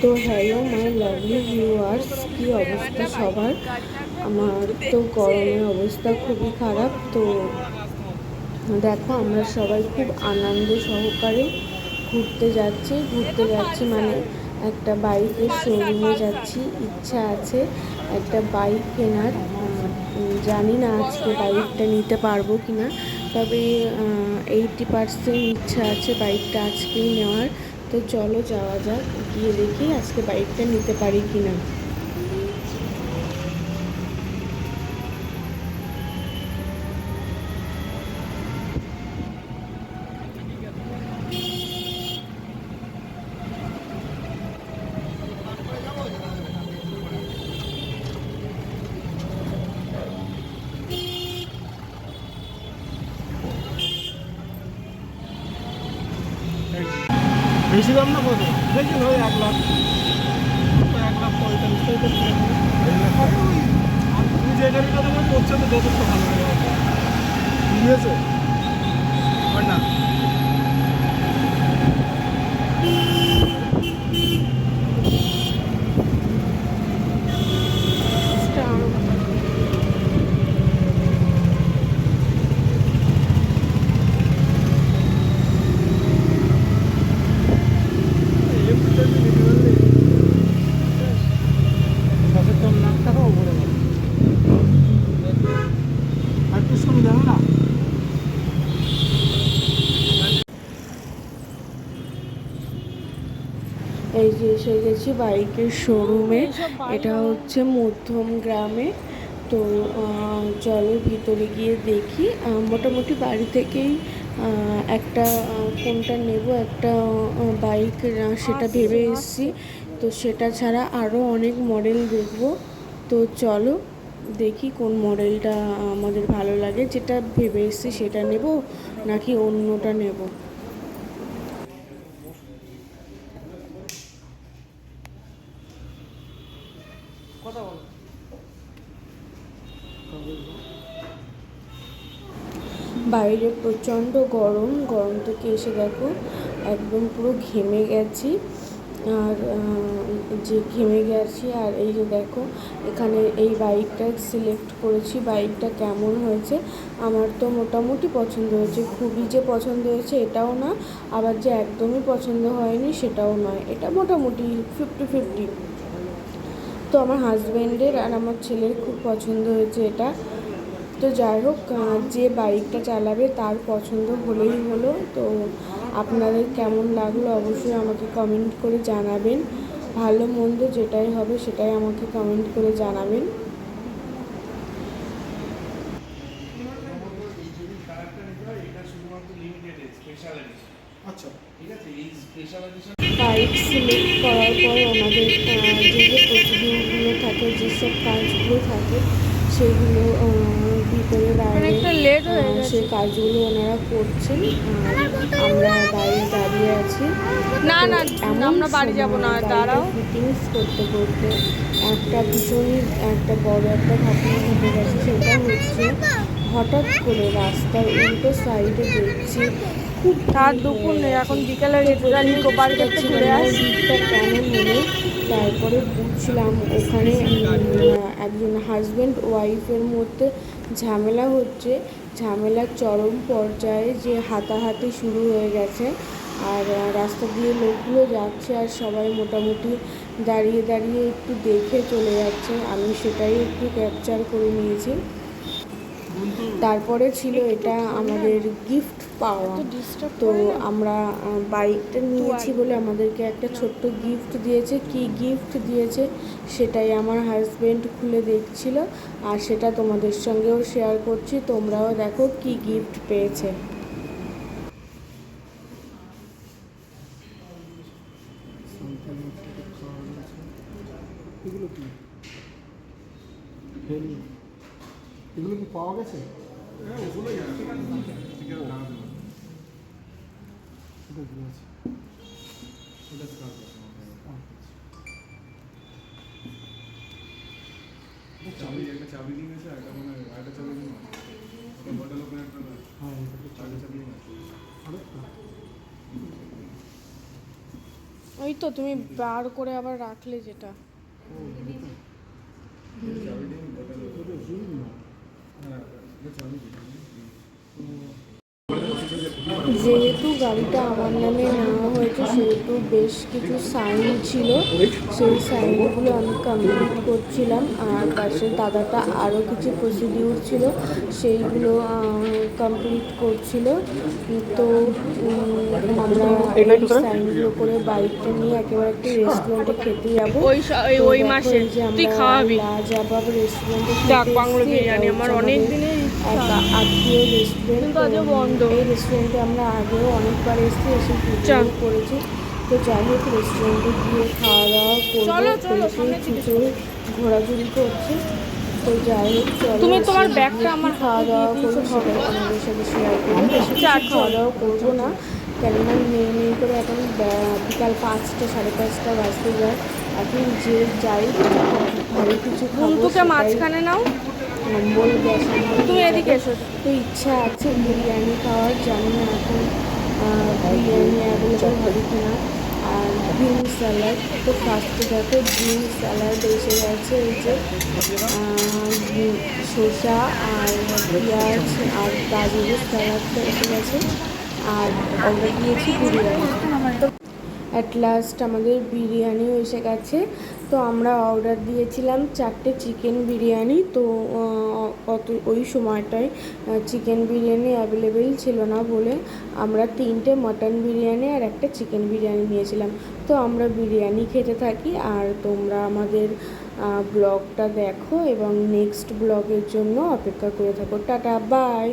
তো hello my lovely viewers, কী অবস্থা সবার? আমার তো গরমের অবস্থা খুবই খারাপ। তো দেখো, আমরা সবাই খুব আনন্দ সহকারে ঘুরতে যাচ্ছি মানে একটা বাইকের শোরুমে যাচ্ছি। ইচ্ছা আছে একটা বাইক কেনার। জানি না আজকে বাইকটা নিতে পারবো কি না, তবে 80% ইচ্ছা আছে বাইকটা আজকেই নেওয়ার। তো চলো যাওয়া যাক, গিয়ে দেখি আজকে বাইকটা নিতে পারি কি না। বেশি দাম না, কত বেশি হয়? 1,00,000 তুমি যে গাড়িটা তোমার করছো তো যথেষ্ট ভালো বুঝেছো না? এই যে এসে গেছি বাইকের শোরুমে। এটা হচ্ছে মধ্যম গ্রামে। তো চলো ভিতরে গিয়ে দেখি। মোটামুটি বাড়ি থেকেই একটা কোনটা নেব, একটা বাইক সেটা ভেবে এসেছি। তো সেটা ছাড়া আরও অনেক মডেল দেখব। তো চলো দেখি কোন মডেলটা আমাদের ভালো লাগে। যেটা ভেবে এসেছি সেটা নেব নাকি অন্যটা নেব। বাইরে প্রচণ্ড গরম। গরম থেকে এসে দেখো একদম পুরো ঘেমে গেছি। আর আর এই যে দেখো এখানে এই বাইকটা সিলেক্ট করেছি। বাইকটা কেমন হয়েছে? আমার তো মোটামুটি পছন্দ হয়েছে। খুবই যে পছন্দ হয়েছে এটাও না, আবার যে একদমই পছন্দ হয়নি সেটাও নয়। এটা মোটামুটি 50-50। তো আমার হাজব্যান্ডের আর আমার ছেলের খুব পছন্দ হয়েছে এটা। তো যাই হোক, যে বাইকটা চালাবে তার পছন্দ হলেই হলো। তো আপনাদের কেমন লাগলো অবশ্যই আমাকে কমেন্ট করে জানাবেন। ভালো মন্দ যেটাই হবে সেটাই আমাকে কমেন্ট করে জানাবেন। বাইক সিলেক্ট করার পর ওনাদের যে প্রসিডিউরগুলো থাকে, যেসব কাজগুলো থাকে সেগুলো ভিতরে বাইরে সেই কাজগুলো ওনারা করছেন। আমরা বাইরে দাঁড়িয়ে আছি। না না, আমরা বাড়ি যাব না, দাঁড়াও। ফিটিংস করতে করতে ভীষণই বড় একটা ঘটনা ঘটে গেছে। সেটা হচ্ছে হঠাৎ করে রাস্তার উল্টো সাইডে দেখছি খুব তার দুপুর নেই, এখন বিকেলে নিকো পার্কে একটু ঘুরে আসি। কেমন হলো তারপরে বুঝলাম ওখানে একজন হাজব্যান্ড ওয়াইফের মধ্যে ঝামেলা হচ্ছে। ঝামেলার চরম পর্যায়ে যে হাতাহাতি শুরু হয়ে গেছে। আর রাস্তা দিয়ে লোকগুলো যাচ্ছে আর সবাই মোটামুটি দাঁড়িয়ে দাঁড়িয়ে একটু দেখে চলে যাচ্ছে। আমি সেটাই একটু ক্যাপচার করে নিয়েছি। তারপরে ছিল এটা আমাদের গিফট পাওয়া। তো আমরা বাইকটা নিয়েছি বলে আমাদেরকে একটা ছোট্ট গিফট দিয়েছে। কি গিফট দিয়েছে সেটাই আমার হাজব্যান্ড খুলে দেখছিল, আর সেটা তোমাদের সঙ্গেও শেয়ার করছি। তোমরাও দেখো কি গিফট পেয়েছে। এগুলো কি পাওয়া গেছে? হ্যাঁ, ওগুলোই আছে। চাবি, একটা চাবি দিয়ে গেছে, একটা মানে একটা চাবি দিয়ে বটল ওপেন একটা। হ্যাঁ, এটা চাবি আছে। আরেকটা ওই তো তুমি বার করে আবার রাখলে যেটা। চাবি দিয়ে বটল হ্যাঁ চাবি দিয়ে যেহেতু গাড়িটা আমার নামে নেওয়া হয়েছে সেহেতু বেশ কিছু সাইন ছিল, সেই সাইনগুলো আমি কমপ্লিট করছিলাম। আর পাশের দাদাটা আরও কিছু প্রসিডিউর ছিল সেইগুলো কমপ্লিট করছিল। তো আমরা এই সাইনগুলো করে বাইকটা নিয়ে একেবারে একটা রেস্টুরেন্টে খেতে যাবো। ওই মাসে তুই খাওয়াবি লাজবাব রেস্টুরেন্টে ডাক বাংলো বিরিয়ানি, আমার অনেক দিনের একটা আত্মীয় রেস্টুরেন্ট, কিন্তু আজও বন্ধ। এই রেস্টুরেন্টে আমরা আগেও অনেকবার এসে ভিডিও করেছি। তো যাই হোক রেস্টুরেন্টে গিয়ে খাওয়া দাওয়া করবো, ছুটে ঘোরাঘুরি করছি। তো যাই হোক চলো, তুমি তোমার ব্যাগটা আমার খাওয়া দাওয়া করবো সবাই আমাদের সাথে শেয়ার করবো। বেশি কিছু খাওয়া দাওয়া করবো না, কেননা মেয়ে করে এখন বিকাল 5টা 5:30 বাজতে যায়। এখন যে যাই ভালো কিছু খাবো তোকে মাঝখানে নাও, অম্বল গ্যাস তুমি এদিকে এসো। তো ইচ্ছা আছে বিরিয়ানি খাওয়ার, জানি না এখন বিরিয়ানি অ্যাভেলেবল হবে কিনা। আর গ্রিন স্যালাড, তো ফার্স্টে দেখো গ্রিন স্যালাড এসে গেছে, এই যে শসা আর পেঁয়াজ আর গাজরের স্যালাডটা এসে গেছে। আর অর্ডার দিয়েছি বিরিয়ানি। তো অ্যাট লাস্ট আমাদের বিরিয়ানিও এসে গেছে। তো আমরা অর্ডার দিয়েছিলাম 4টে চিকেন বিরিয়ানি। তো ওই সময়টায় চিকেন বিরিয়ানি অ্যাভেলেবেল ছিল না বলে আমরা 3টে মাটন বিরিয়ানি আর একটা চিকেন বিরিয়ানি নিয়েছিলাম। তো আমরা বিরিয়ানি খেতে থাকি আর তোমরা আমাদের ব্লগটা দেখো এবং নেক্সট ব্লগের জন্য অপেক্ষা করে থাকো। Tata, by.